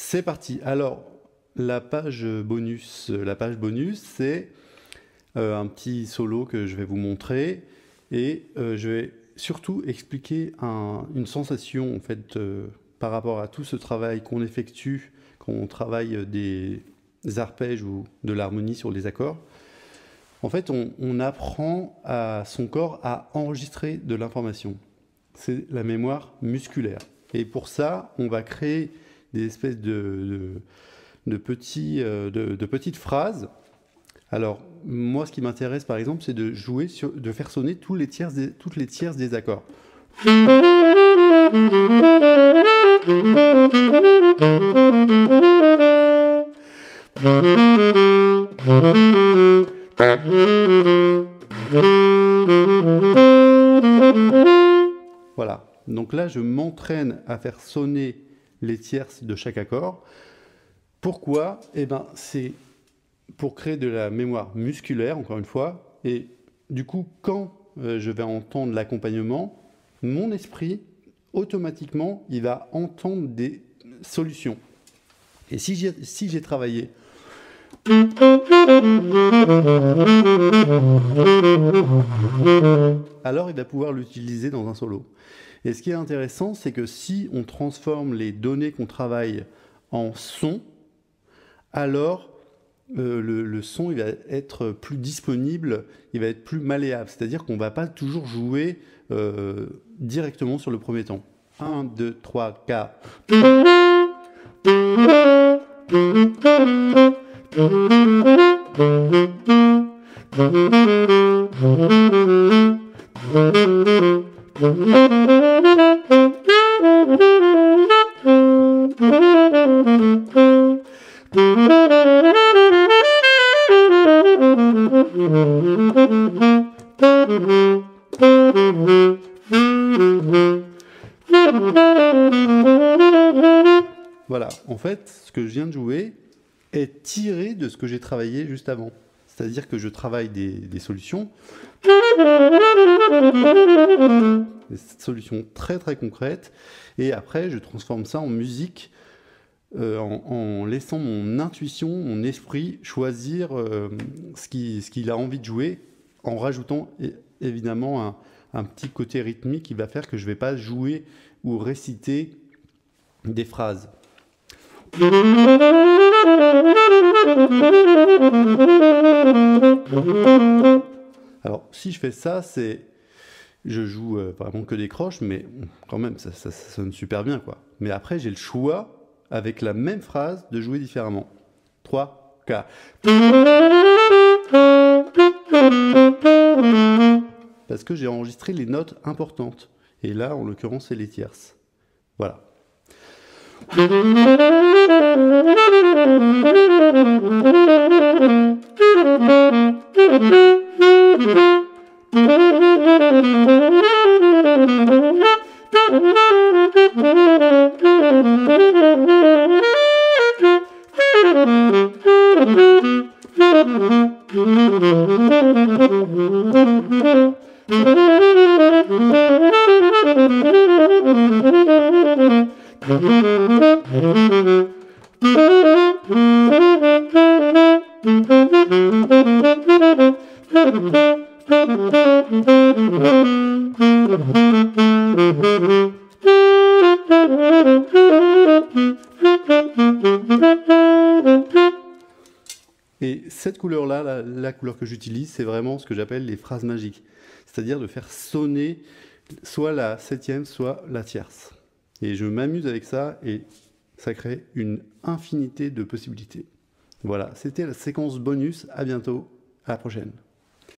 C'est parti. Alors, la page bonus, c'est un petit solo que je vais vous montrer et je vais surtout expliquer une sensation en fait par rapport à tout ce travail qu'on effectue quand on travaille des arpèges ou de l'harmonie sur les accords. En fait, on apprend à son corps à enregistrer de l'information. C'est la mémoire musculaire. Et pour ça, on va créer des espèces de petites phrases. Alors, moi, ce qui m'intéresse, par exemple, c'est de faire sonner toutes les tierces des accords. Voilà. Donc là, je m'entraîne à faire sonner les tierces de chaque accord. Pourquoi? Eh ben, c'est pour créer de la mémoire musculaire, encore une fois. Et du coup, quand je vais entendre l'accompagnement, mon esprit, automatiquement, il va entendre des solutions. Et si j'ai travaillé alors il va pouvoir l'utiliser dans un solo. Et ce qui est intéressant, c'est que si on transforme les données qu'on travaille en son, alors le son il va être plus disponible, il va être plus malléable. C'est-à-dire qu'on ne va pas toujours jouer directement sur le premier temps. 1, 2, 3, 4. Voilà, en fait, ce que je viens de jouer est tiré de ce que j'ai travaillé juste avant. C'est-à-dire que je travaille des solutions, très très concrètes, et après je transforme ça en musique en laissant mon intuition, mon esprit choisir ce qu'il a envie de jouer, en rajoutant évidemment un petit côté rythmique qui va faire que je ne vais pas jouer ou réciter des phrases. Alors, si je fais ça, je joue vraiment que des croches, mais quand même, ça sonne super bien, quoi. Mais après, j'ai le choix, avec la même phrase, de jouer différemment. 3, 4. Parce que j'ai enregistré les notes importantes. Et là, en l'occurrence, c'est les tierces. Voilà. Et cette couleur-là, la couleur que j'utilise, c'est vraiment ce que j'appelle les phrases magiques. C'est-à-dire de faire sonner soit la septième, soit la tierce. Et je m'amuse avec ça et ça crée une infinité de possibilités. Voilà, c'était la séquence bonus. À bientôt, à la prochaine.